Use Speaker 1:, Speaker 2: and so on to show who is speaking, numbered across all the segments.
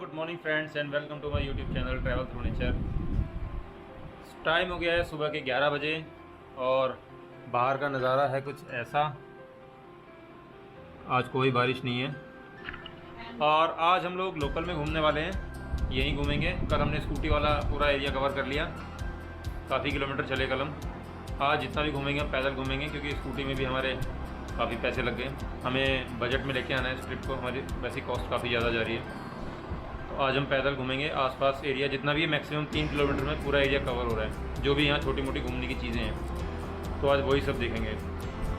Speaker 1: Good morning friends and welcome to my YouTube channel travel through nature. Time हो गया है सुबह के 11 बजे और बाहर का नज़ारा है कुछ ऐसा। आज कोई बारिश नहीं है और आज हम लोग लोकल में घूमने वाले हैं, यहीं घूमेंगे। कल हमने स्कूटी वाला पूरा एरिया कवर कर लिया, काफ़ी किलोमीटर चले कल हम। आज जितना भी घूमेंगे हम पैदल घूमेंगे क्योंकि स्कूटी में भी हमारे काफ़ी पैसे लग गए। हमें बजट में लेके आना है इस ट्रिप को, हमारी वैसी कॉस्ट काफ़ी ज़्यादा जा रही है। तो आज हम पैदल घूमेंगे, आसपास एरिया जितना भी है मैक्सिमम 3 किलोमीटर में पूरा एरिया कवर हो रहा है। जो भी यहाँ छोटी मोटी घूमने की चीज़ें हैं तो आज वही सब देखेंगे।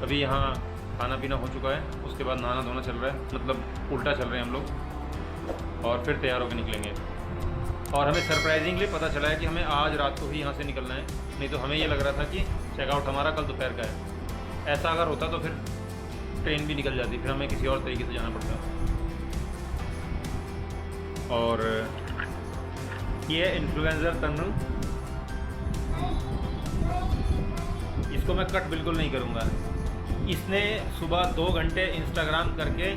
Speaker 1: अभी यहाँ खाना पीना हो चुका है, उसके बाद नहाना धोना चल रहा है, मतलब उल्टा चल रहे हैं हम लोग और फिर तैयार होकर निकलेंगे। और हमें सरप्राइजिंगली पता चला है कि हमें आज रात को ही यहाँ से निकलना है, नहीं तो हमें ये लग रहा था कि चेकआउट हमारा कल दोपहर का है। ऐसा अगर होता तो फिर ट्रेन भी निकल जाती, फिर हमें किसी और तरीके से जाना पड़ता। और ये इन्फ्लुएंसर तन्नू, इसको मैं कट बिल्कुल नहीं करूँगा। इसने सुबह 2 घंटे इंस्टाग्राम करके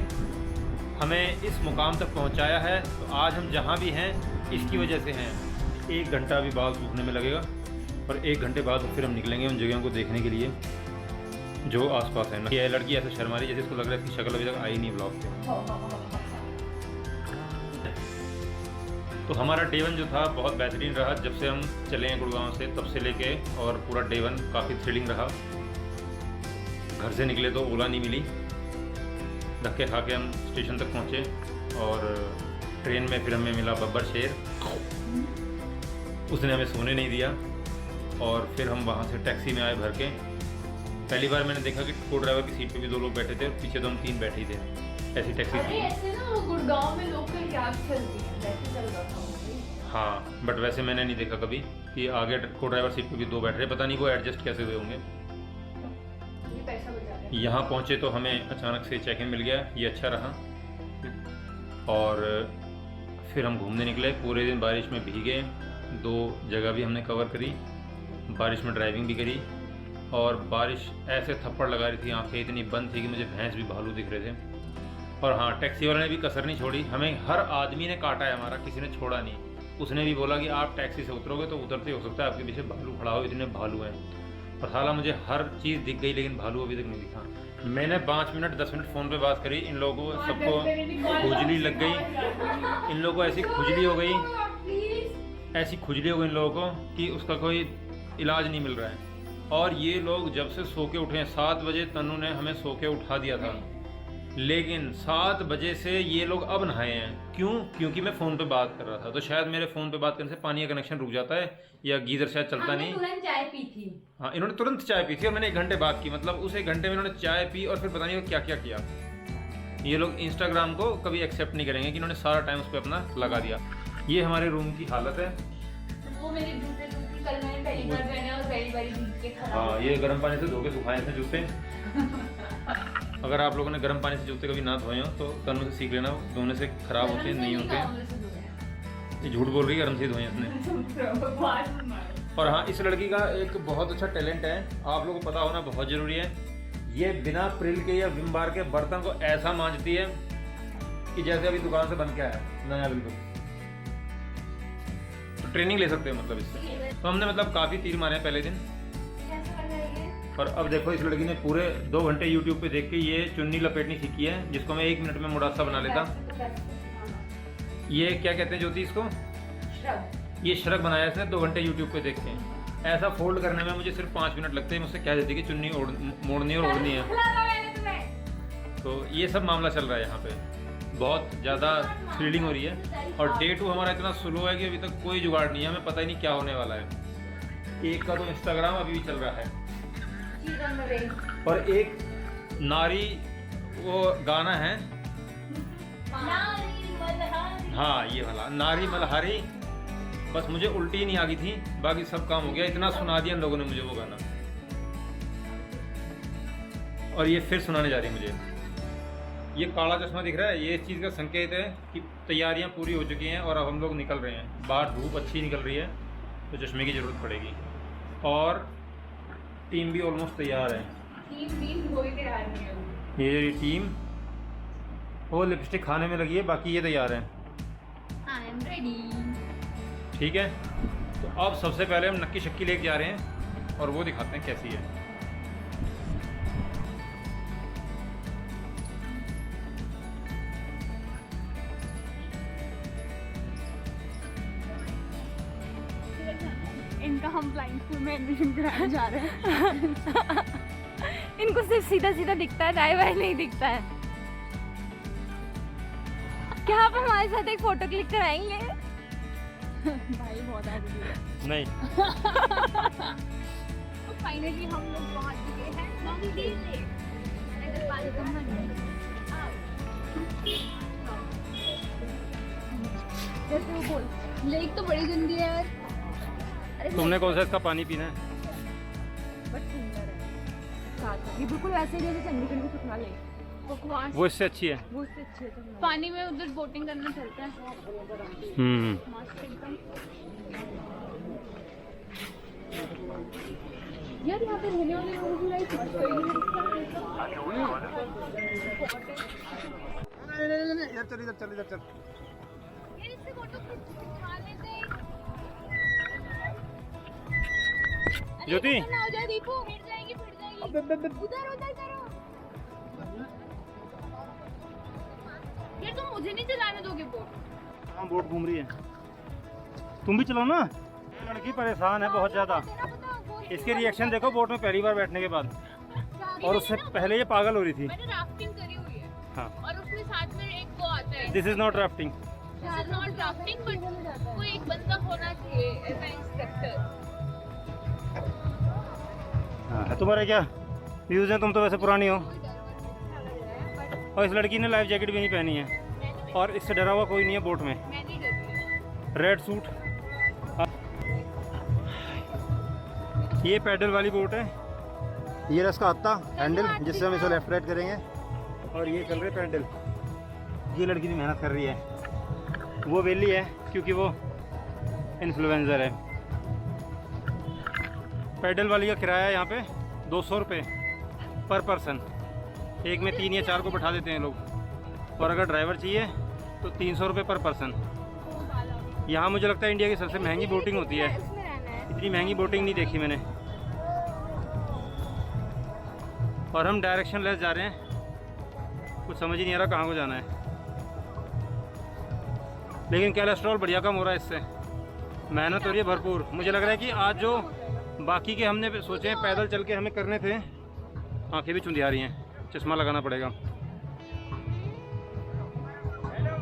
Speaker 1: हमें इस मुकाम तक पहुँचाया है, तो आज हम जहाँ भी हैं इसकी वजह से हैं। 1 घंटा अभी बाल सूखने में लगेगा और 1 घंटे बाद फिर हम निकलेंगे उन जगहों को देखने के लिए जो आसपास है ना। ये लड़की ऐसे शर्मा रही जैसे इसको लग रहा है इसकी शक्ल अभी तक आई नहीं ब्लॉग पे। तो हमारा डे 1 जो था बहुत बेहतरीन रहा। जब से हम चले हैं गुड़गांव से तब से लेके और पूरा डे 1 काफ़ी थ्रिलिंग रहा। घर से निकले तो ओला नहीं मिली, धक्के खा के हम स्टेशन तक पहुँचे और ट्रेन में फिर हमें मिला बब्बर शेर, उसने हमें सोने नहीं दिया और फिर हम वहाँ से टैक्सी में आए भर के। पहली बार मैंने देखा कि को ड्राइवर की सीट पे भी 2 लोग बैठे थे और पीछे तो हम 3 बैठे ही थे। ऐसी टैक्सी थी।
Speaker 2: ऐसे ना वो गुड़गांव में लोकल कैब चलती है, वैसे चल रहा था।
Speaker 1: हाँ, बट वैसे मैंने नहीं देखा कभी कि आगे को ड्राइवर सीट पे भी 2 बैठ रहे। पता नहीं वो एडजस्ट कैसे हुए होंगे।
Speaker 2: ये पैसा बचा रहे हैं।
Speaker 1: यहाँ पहुँचे तो हमें अचानक से चेक इन मिल गया, ये अच्छा रहा। और फिर हम घूमने निकले, पूरे दिन बारिश में भीगे। 2 जगह भी हमने कवर करी, बारिश में ड्राइविंग भी करी और बारिश ऐसे थप्पड़ लगा रही थी, आंखें इतनी बंद थी कि मुझे भैंस भी भालू दिख रहे थे। और हाँ, टैक्सी वाले ने भी कसर नहीं छोड़ी, हमें हर आदमी ने काटा है हमारा, किसी ने छोड़ा नहीं। उसने भी बोला कि आप टैक्सी से उतरोगे तो उतरते हो सकता है आपके पीछे भालू खड़ा हो, इतने भालू हैं। और साला मुझे हर चीज़ दिख गई लेकिन भालू अभी तक नहीं दिखा। मैंने 5 मिनट 10 मिनट फ़ोन पे बात करी, इन लोगों को सबको खुजली लग गई। इन लोगों को ऐसी खुजली हो गई, ऐसी खुजली हो गई इन लोगों को कि उसका कोई इलाज नहीं मिल रहा है। और ये लोग जब से सो के उठे हैं, 7 बजे तन्नू ने हमें सो के उठा दिया था, लेकिन 7 बजे से ये लोग अब नहाए हैं। क्यों? क्योंकि मैं फ़ोन पे बात कर रहा था। तो शायद मेरे फ़ोन पे बात करने से पानी का कनेक्शन रुक जाता है या गीज़र शायद चलता नहीं।
Speaker 2: तुरंत चाय पी थी।
Speaker 1: हाँ, इन्होंने तुरंत चाय पी थी और मैंने 1 घंटे बात की, मतलब उस 1 घंटे में इन्होंने चाय पी और फिर पता नहीं क्या क्या किया। ये लोग इंस्टाग्राम को कभी एक्सेप्ट नहीं करेंगे कि इन्होंने सारा टाइम उस पर अपना लगा दिया। ये हमारे रूम की हालत है।
Speaker 2: वो मेरे जूते कल मैंने पहली बार पहने और पहली बार भीग के खराब।
Speaker 1: हाँ, ये गर्म पानी से धो के सुखाए थे जूते। अगर आप लोगों ने गर्म पानी से जूते कभी ना धोए हो तो तन्नू से सीख लेना, धोने से खराब होते नहीं होते। ये झूठ बोल रही है, गर्म से धोए इसने। और हाँ, इस लड़की का एक बहुत अच्छा टैलेंट है, आप लोगों को पता होना बहुत ज़रूरी है। ये बिना प्रिल के या विम बार के बर्तन को ऐसा मांजती है कि जैसे अभी दुकान से बन के आया नया बिल्कुल। तो ट्रेनिंग ले सकते हैं मतलब इससे। तो हमने मतलब काफ़ी तीर मारे हैं पहले दिन। और अब देखो, इस लड़की ने पूरे 2 घंटे यूट्यूब पे देख के ये चुन्नी लपेटनी सीखी है, जिसको मैं 1 मिनट में मुड़ासा बना लेता। ये क्या कहते हैं ज्योति इसको? श्रग। ये श्रग बनाया इसने 2 घंटे यूट्यूब पे देख के। ऐसा फोल्ड करने में मुझे सिर्फ 5 मिनट लगते हैं। मुझसे कह देती कि चुन्नी मोड़नी और ओढ़नी है। तो ये सब मामला चल रहा है यहाँ पे, बहुत ज़्यादा थ्रिलिंग हो रही है। और डे 2 हमारा इतना स्लो है कि अभी तक कोई जुगाड़ नहीं है, हमें पता ही नहीं क्या होने वाला है। एक का तो इंस्टाग्राम अभी भी चल रहा है और एक नारी वो गाना है, हाँ ये वाला नारी मल्हारी। बस मुझे उल्टी नहीं आ गई थी, बाकी सब काम हो गया। इतना सुना दिया इन लोगों ने मुझे वो गाना, और ये फिर सुनाने जा रही है मुझे। ये काला चश्मा दिख रहा है, ये इस चीज़ का संकेत है कि तैयारियां पूरी हो चुकी हैं और अब हम लोग निकल रहे हैं। बाहर धूप अच्छी निकल रही है तो चश्मे की ज़रूरत पड़ेगी। और टीम भी ऑलमोस्ट तैयार है। ये टीम वो लिपस्टिक खाने में लगी है, बाकी ये तैयार है।
Speaker 2: हाँ, आई एम रेडी।
Speaker 1: ठीक है, तो अब सबसे पहले हम नक्की शक्की लेके जा रहे हैं और वो दिखाते हैं कैसी है।
Speaker 2: इनका हम ब्लाइंड स्कूल में एडमिशन कराने जा रहे हैं।
Speaker 3: इनको सिर्फ सीधा सीधा दिखता है, दाएं बाएं नहीं दिखता है। क्या आप हमारे साथ एक फोटो क्लिक कराएंगे?
Speaker 2: भाई बहुत आगे है।
Speaker 1: नहीं,
Speaker 2: तो फाइनली हम लोग पहुंच गए हैं नौवीं से। अगर पानी कम है जैसे वो बोल लेक तो बड़ी गंदी है यार। अरे
Speaker 1: तुमने कौन सा इसका पानी पीना है?
Speaker 2: बट सुंदर है।
Speaker 3: साथ में। ये बिल्कुल वैसे ही जैसे चंडीगढ़ में सुखना ले।
Speaker 2: बकवास।
Speaker 1: वो इससे अच्छी है।
Speaker 3: वो उससे अच्छी है तो
Speaker 2: पानी में उधर बोटिंग करना चलता है। मस्त एकदम। यार यहाँ पे रहने वाले लोगों की लाइफ मस्त है।
Speaker 1: इधर चल, इधर चल, इधर चल।
Speaker 2: यार इससे फोटो खिंचवा लेते हैं।
Speaker 1: ज्योति।
Speaker 2: अरे ना हो जाए दीपू, फिर जाएगी। उधर करो। यार तुम मुझे नहीं चलाने दोगे बोट?
Speaker 1: हाँ, बोट घूम रही है। तुम भी चलो ना। लड़की परेशान है बहुत ज्यादा। इसके रिएक्शन देखो बोट में पहली बार बैठने के बाद, और उससे पहले ये पागल हो रही थी।
Speaker 2: मैंने राफ्टिंग करी हुई है।
Speaker 1: हाँ,
Speaker 2: और उसमें साथ में एक वो आता है।
Speaker 1: This is not rafting.
Speaker 2: This is not rafting, but कोई एक बंदा होना चाहिए एज एन इंस्ट्रक्टर।
Speaker 1: हाँ, तुम्हारे क्या व्यूज हैं? तुम तो वैसे पुरानी हो। और इस लड़की ने लाइफ जैकेट भी नहीं पहनी है, और इससे डरा हुआ कोई नहीं है बोट में।
Speaker 2: मैं नहीं डरती।
Speaker 1: Red suit. ये पैडल वाली बोट है। ये रस का हत्ता हैंडल जिससे हम इसे लेफ्ट राइट करेंगे, और ये चल रहे पैडल। ये लड़की भी मेहनत कर रही है। वो वेली है क्योंकि वो इन्फ्लुएंसर है। पैडल वाली का किराया यहाँ पे 200 रुपये पर पर्सन। एक में 3 या 4 को बैठा देते हैं लोग, और अगर ड्राइवर चाहिए तो 300 रुपये पर पर्सन। यहाँ मुझे लगता है इंडिया की सबसे महंगी बोटिंग होती है। इतनी महंगी बोटिंग नहीं देखी मैंने। और हम डायरेक्शन लेस जा रहे हैं, कुछ समझ ही नहीं आ रहा कहाँ को जाना है। लेकिन कोलेस्ट्रॉल बढ़िया कम हो रहा है इससे। मेहनत हो रही है भरपूर। मुझे लग रहा है कि आज जो बाकी के हमने सोचे हैं पैदल चल के हमें करने थे, आंखें भी चुंधिया रही हैं। चश्मा लगाना पड़ेगा।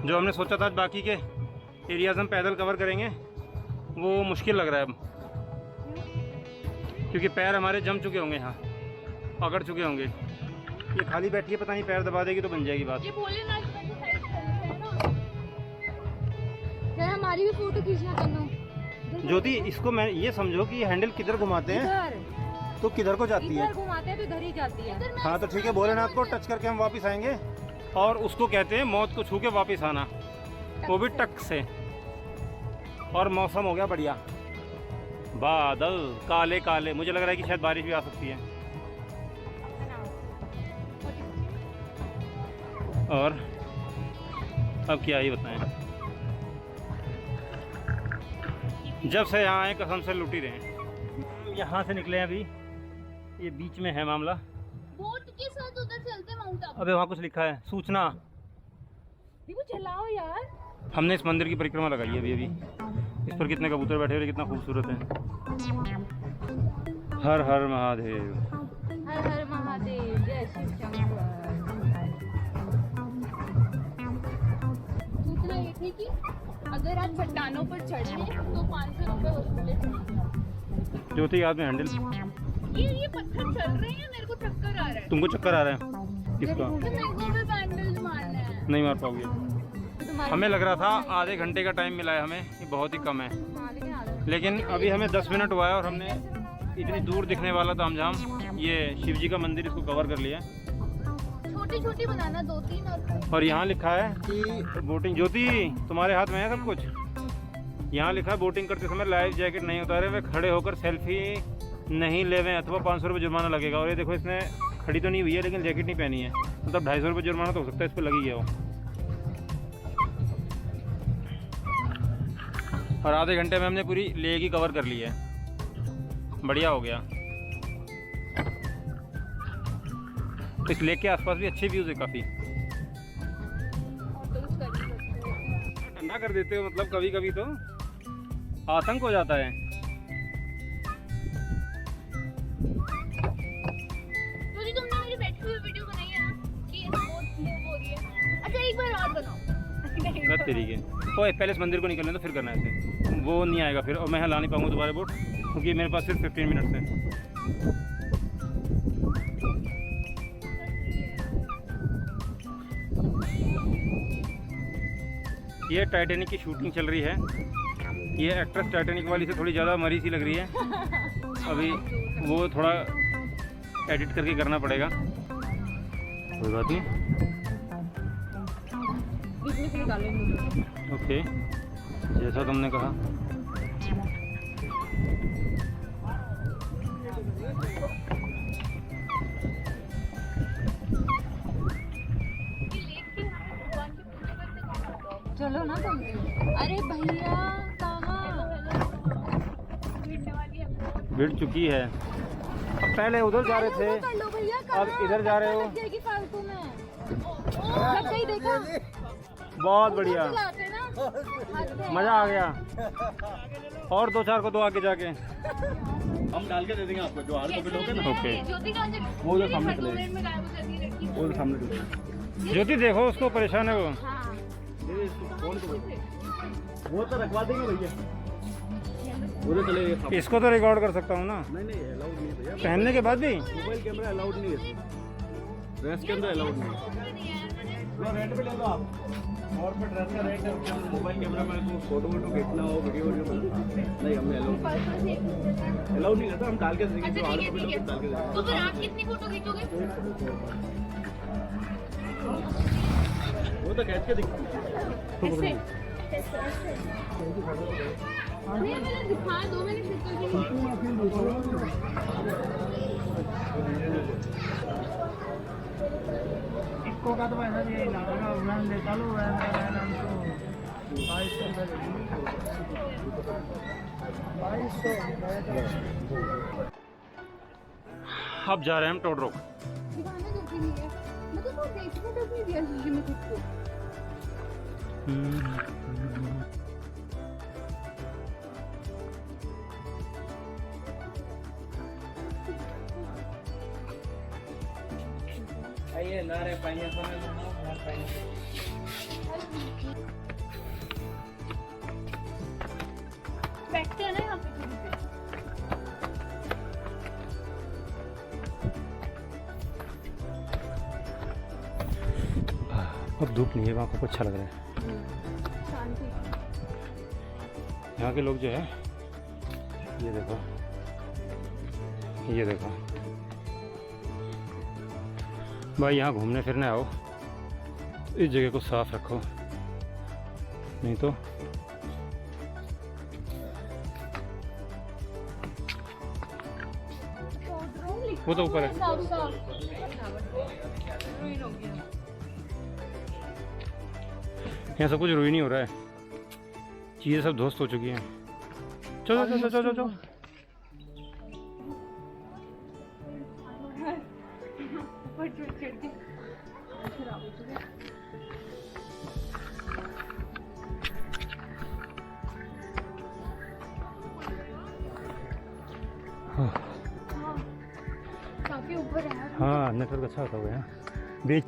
Speaker 1: जो हमने सोचा था बाकी के एरियाज हम पैदल कवर करेंगे, वो मुश्किल लग रहा है अब, क्योंकि पैर हमारे जम चुके होंगे, यहाँ पकड़ चुके होंगे। ये खाली बैठी है, पता नहीं पैर दबा देगी तो बन जाएगी बात।
Speaker 2: ये बोले ना कि मैं साइड कर ना।
Speaker 3: यार हमारी भी फोटो खींचना करना।
Speaker 1: ज्योति, इसको मैं ये समझो कि ये हैंडल किधर घुमाते हैं तो किधर को जाती है।
Speaker 3: इधर घुमाते हैं तो इधर ही जाती है।
Speaker 1: हाँ तो ठीक है, भोलेनाथ को टच करके हम वापस आएंगे, और उसको कहते हैं मौत को छू के वापस आना, वो भी टक से। और मौसम हो गया बढ़िया, बादल काले काले। मुझे लग रहा है कि शायद बारिश भी आ सकती है। और अब क्या ही बताएं, जब से यहाँ आए कसम से लूट ही रहे हैं। यहाँ से निकले हैं अभी, ये बीच में है मामला।
Speaker 2: बोट के साथ उधर चलते माउंट आबू।
Speaker 1: अबे वहाँ कुछ लिखा है, सूचना।
Speaker 3: दीपू चलाओ यार।
Speaker 1: हमने इस मंदिर की परिक्रमा लगाई है अभी। इस पर कितने कबूतर बैठे हुए, कितना खूबसूरत है। हर हर महादेव।
Speaker 3: हर हर महादेव, जय शिव शंकर।
Speaker 2: सूचना ये थी कि अगर आप चट्टानों पर चढ़े तो 500 रुपये वसूले।
Speaker 1: ज्योति याद में हैंडल।
Speaker 2: ये पत्थर चल रहे हैं, मेरे को चक्कर आ रहा है।
Speaker 1: तुमको चक्कर आ रहा है? किसका?
Speaker 2: तो मेरे को भी बैंडल्स मारना है।
Speaker 1: नहीं मार पाओगे। हमें लग रहा था आधे घंटे का टाइम मिला है हमें, ये बहुत ही कम है। लेकिन अभी हमें 10 मिनट हुआ है और हमने इतनी दूर दिखने वाला तामझाम ये शिव जी का मंदिर इसको कवर कर लिया।
Speaker 2: छोटी छोटी बनाना 2-3
Speaker 1: और यहाँ लिखा है कि बोटिंग। ज्योति तुम्हारे हाथ में है सब कुछ। यहाँ लिखा है बोटिंग करते समय लाइफ जैकेट नहीं उतारे वे खड़े होकर सेल्फी नहीं लेवें अथवा 500 रुपये जुर्माना लगेगा। और ये देखो, इसने खड़ी तो नहीं हुई है लेकिन जैकेट नहीं पहनी है, मतलब 250 रुपये जुर्माना तो हो सकता है इस पर लगी गया हो। और आधे घंटे में हमने पूरी लेक ही कवर कर ली है। बढ़िया हो गया। इस लेक के आसपास भी अच्छे व्यूज़ है काफ़ी। ठंडा कर देते हो मतलब कभी कभी तो आतंक हो जाता है।
Speaker 2: तो जी तुमने मेरी बैठी हुई वीडियो बनाई है ना कि बहुत मूव हो रही है। अच्छा एक बार और बनाओ।
Speaker 1: सब तरीके ओए पहले इस मंदिर को निकलने तो फिर करना है ऐसे, वो नहीं आएगा फिर और मैं हिला नहीं पाऊंगा दोबारा बोट, क्योंकि मेरे पास सिर्फ 15 मिनट है। ये टाइटैनिक की शूटिंग चल रही है। ये एक्ट्रेस टाइटैनिक वाली से थोड़ी ज़्यादा मरी सी लग रही है। अभी वो थोड़ा एडिट करके करना पड़ेगा, कोई बात नहीं। ओके जैसा तुमने कहा।
Speaker 3: चलो ना तुम। अरे भैया कहाँ?
Speaker 1: भिड़ चुकी है। अब पहले उधर जा रहे थे,
Speaker 3: कर लो भैया,
Speaker 1: अब इधर जा रहे हो।
Speaker 3: लग जाएगी फालतू में। लग गई देखा?
Speaker 1: बहुत बढ़िया,
Speaker 3: चलाते ना।
Speaker 1: मज़ा आ गया। और 2-4 को दो आगे जाके।
Speaker 4: हम डाल के दे देंगे आपको, जो हार कॉपी लोगे ना।
Speaker 1: ओके
Speaker 4: वो जो सामने चले, वो जो सामने चले।
Speaker 1: ज्योति देखो उसको, परेशान है वो।
Speaker 4: वो तो रखवा देंगे भैया, वो तो चले।
Speaker 1: इसको तो रिकॉर्ड कर सकता हूँ ना।
Speaker 4: नहीं अलाउड नहीं है भैया,
Speaker 1: पहनने के बाद भी।
Speaker 4: मोबाइल कैमरा अलाउड नहीं है, ड्रेस के अंदर अलाउड नहीं है। रेंट पे ले लो आप, और पे ड्रेस का रेंट है। मोबाइल कैमरा में तो फोटो वोटो खींचना हो, वीडियो नहीं, हमने अलाउड नहीं रहता। हम डाल के देंगे, जो हार कॉपी लोगे डाल के देंगे।
Speaker 2: तो फिर आप कितनी फोटो खींचोगे?
Speaker 4: वो तो खींच के दिखा।
Speaker 2: भैया मैंने दिखा दो, मैंने
Speaker 4: इसको का तो ऐसा नहीं लगेगा, मैं ले चलो
Speaker 1: अब जा रहे हैं हम टोडरोक।
Speaker 2: दिखाना जो भी नहीं है, मतलब वो देखने तक नहीं दिया शीशे में खुद को।
Speaker 4: आइए ना रे पाएंगे तो ना पाएंगे।
Speaker 2: बैठते हैं ना यहाँ पे कहीं पे।
Speaker 1: अब धूप नहीं है, वहाँ को अच्छा लग रहा है।
Speaker 2: शांति।
Speaker 1: यहाँ के लोग जो है, ये देखो, ये देखो भाई, यहाँ घूमने फिरने आओ तो इस जगह को साफ रखो, नहीं तो वो तो ऊपर है। यहाँ सब कुछ रुइन ही हो रहा है, चीज़ें सब ध्वस्त हो चुकी हैं। चलो चलो चलो चलो चलो।
Speaker 2: काफी ऊपर है।
Speaker 1: हाँ नेटवर्क अच्छा होता हुआ है बीच।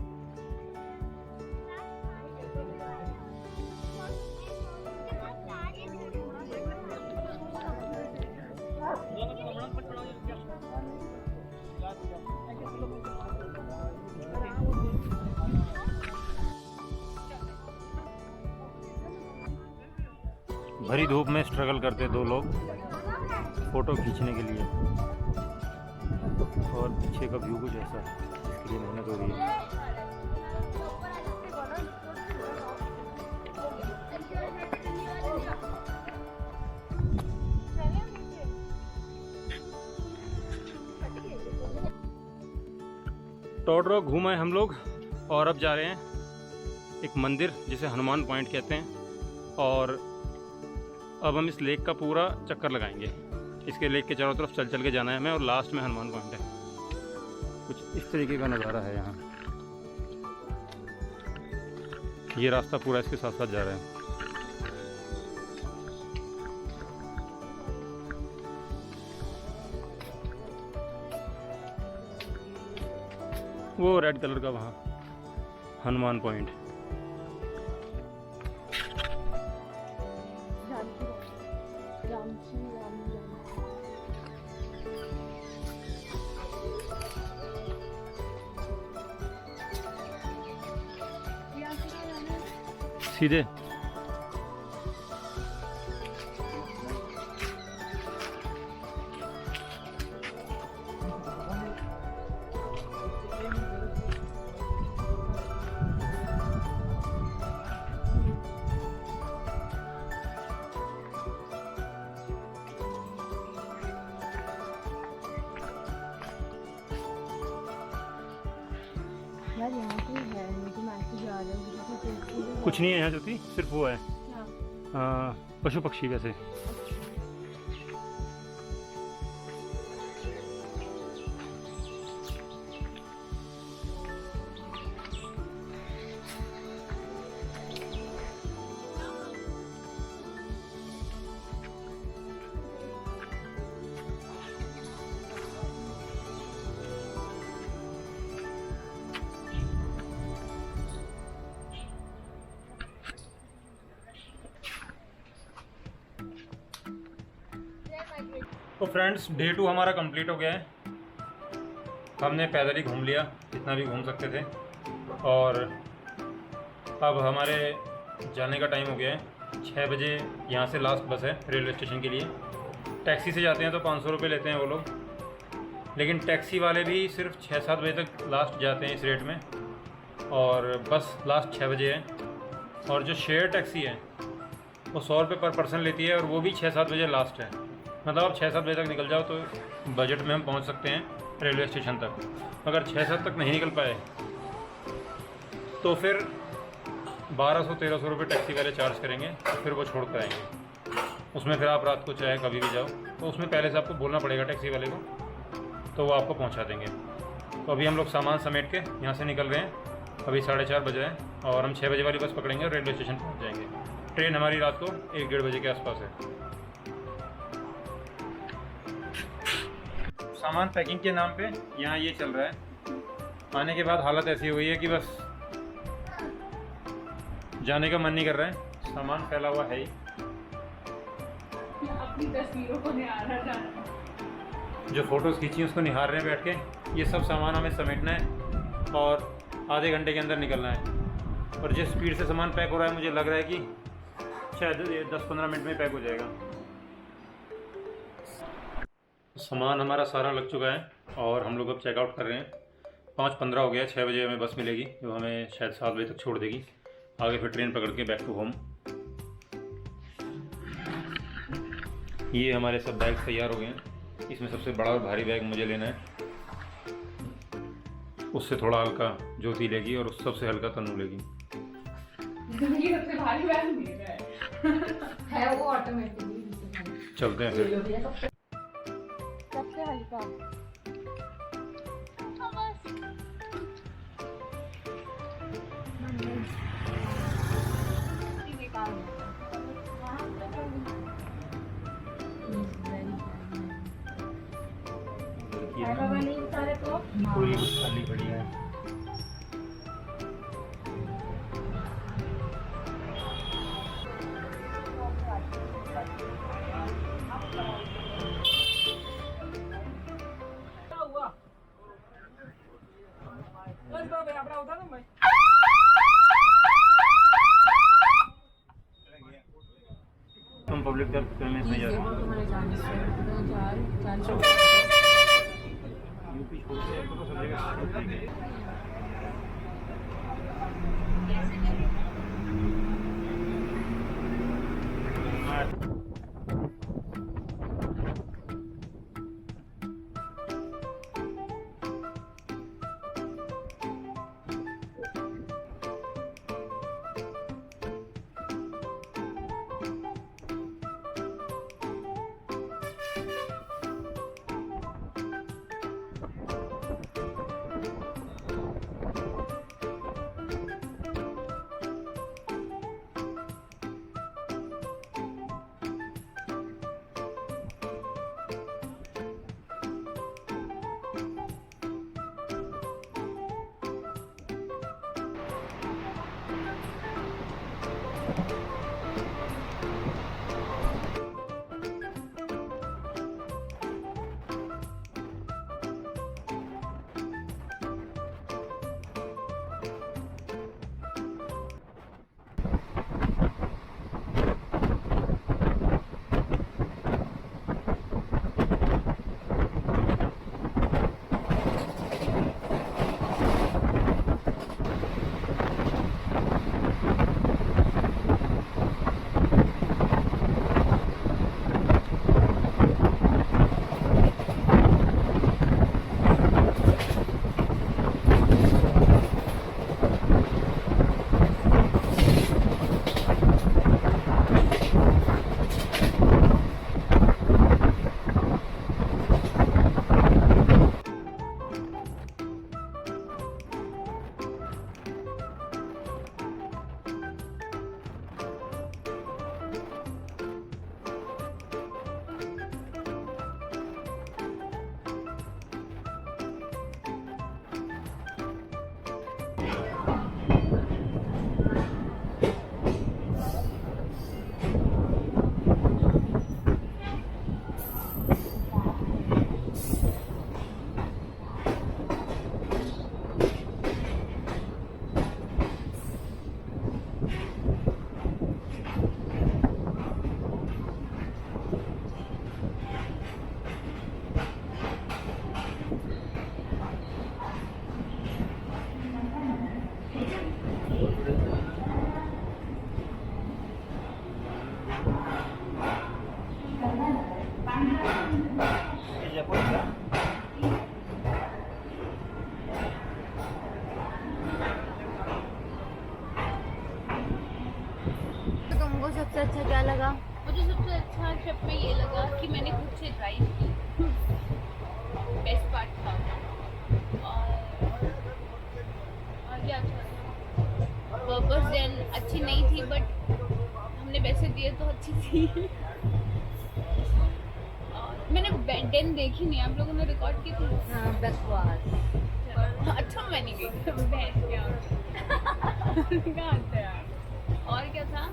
Speaker 1: भरी धूप में स्ट्रगल करते दो लोग फोटो खींचने के लिए, और पीछे का व्यू कुछ ऐसा है, इसके लिए मेहनत हो रही है। टोडरोक घूमे हम लोग, और अब जा रहे हैं एक मंदिर जिसे हनुमान पॉइंट कहते हैं, और अब हम इस लेक का पूरा चक्कर लगाएंगे। इसके लेक के चारों तरफ चल चल के जाना है हमें, और लास्ट में हनुमान पॉइंट है। कुछ इस तरीके का नज़ारा है यहाँ। ये रास्ता पूरा इसके साथ साथ जा रहा है। वो रेड कलर का वहाँ हनुमान पॉइंट। सीधे
Speaker 3: यार यहाँ पे है, मुझे मैसेज आ रहा है।
Speaker 1: कुछ नहीं है यहाँ ज्योति, सिर्फ वो है पशु पक्षी वैसे। तो फ्रेंड्स, डे 2 हमारा कंप्लीट हो गया है। हमने पैदल ही घूम लिया जितना भी घूम सकते थे, और अब हमारे जाने का टाइम हो गया है। 6 बजे यहाँ से लास्ट बस है रेलवे स्टेशन के लिए। टैक्सी से जाते हैं तो 500 रुपये लेते हैं वो लोग, लेकिन टैक्सी वाले भी सिर्फ 6-7 बजे तक लास्ट जाते हैं इस रेट में, और बस लास्ट 6 बजे है। और जो शेयर टैक्सी है वो 100 रुपये पर पर्सन लेती है, और वो भी 6-7 बजे लास्ट है। मतलब आप 6-7 बजे तक निकल जाओ तो बजट में हम पहुंच सकते हैं रेलवे स्टेशन तक। अगर 6-7 तक नहीं निकल पाए तो फिर 1200-1300 रुपये टैक्सी वाले चार्ज करेंगे, तो फिर वो छोड़ कर आएंगे। उसमें फिर आप रात को चाहे कभी भी जाओ, तो उसमें पहले से आपको बोलना पड़ेगा टैक्सी वाले को, तो वो आपको पहुँचा देंगे। तो अभी हम लोग सामान समेट के यहाँ से निकल रहे हैं। अभी 4:30 बजे हैं, और हम 6 बजे वाली बस पकड़ेंगे और रेलवे स्टेशन पहुँच जाएंगे। ट्रेन हमारी रात को 1-1:30 बजे के आसपास है। सामान पैकिंग के नाम पे यहाँ ये चल रहा है। आने के बाद हालत ऐसी हो गई है कि बस जाने का मन नहीं कर रहा है। सामान फैला हुआ है ही।
Speaker 2: अपनी तस्वीरों को निहारा जाना,
Speaker 1: जो फ़ोटोज़ खींची उसको निहार रहे हैं बैठ के। ये सब सामान हमें समेटना है और आधे घंटे के अंदर निकलना है। और जिस स्पीड से सामान पैक हो रहा है, मुझे लग रहा है कि शायद 10-15 मिनट में पैक हो जाएगा। सामान हमारा सारा लग चुका है और हम लोग अब चेकआउट कर रहे हैं। 5:15 हो गया। 6 बजे हमें बस मिलेगी, जो हमें शायद 7 बजे तक छोड़ देगी। आगे फिर ट्रेन पकड़ के बैक टू होम। ये हमारे सब बैग तैयार हो गए हैं। इसमें सबसे बड़ा और भारी बैग मुझे लेना है, उससे थोड़ा हल्का ज्योति लेगी, और उस सबसे हल्का तन्नू लेगी।
Speaker 2: ये सबसे भारी बैग मेरा है वो ऑटोमेटिकली।
Speaker 1: चलते हैं फिर।
Speaker 3: सबसे हल्का
Speaker 1: पूरी खाली पड़ी है। तुम पब्लिक में से जा रहे हो। यूपी छोड़ के तो सब जगह
Speaker 3: तो तुमको सबसे अच्छा क्या लगा?
Speaker 2: मुझे सबसे अच्छा ट्रिप में ये लगा कि मैंने खुद से ड्राइव की, बेस्ट पार्ट था। और क्या अच्छा था, पर्पस देन अच्छी नहीं थी बट हमने पैसे दिए तो अच्छी थी। और मैंने बेंटेन देखी नहीं, आप लोगों ने रिकॉर्ड की थी?
Speaker 3: हाँ बकवास।
Speaker 2: अच्छा मैं नहीं गई बहन क्या कहाँ था यार। और क्या था,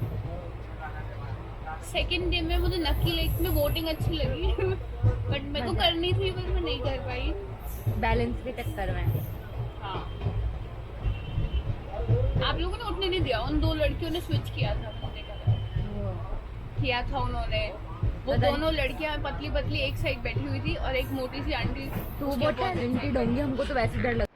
Speaker 2: सेकेंड डे में मुझे नक्की लेक में बोटिंग अच्छी लगी बट मेरे को करनी थी पर मैं नहीं कर पाई।
Speaker 3: बैलेंस के चक्कर में।
Speaker 2: हाँ, आप लोगों ने उठने नहीं दिया, उन दो लड़कियों ने स्विच किया था, अपने कलर किया था उन्होंने। वो
Speaker 3: पता
Speaker 2: दोनों लड़कियां पतली पतली एक साइड बैठी हुई थी और एक मोटी सी आंटी
Speaker 3: तो वो बहुत टैलेंटेड होंगी, हमको तो वैसे डर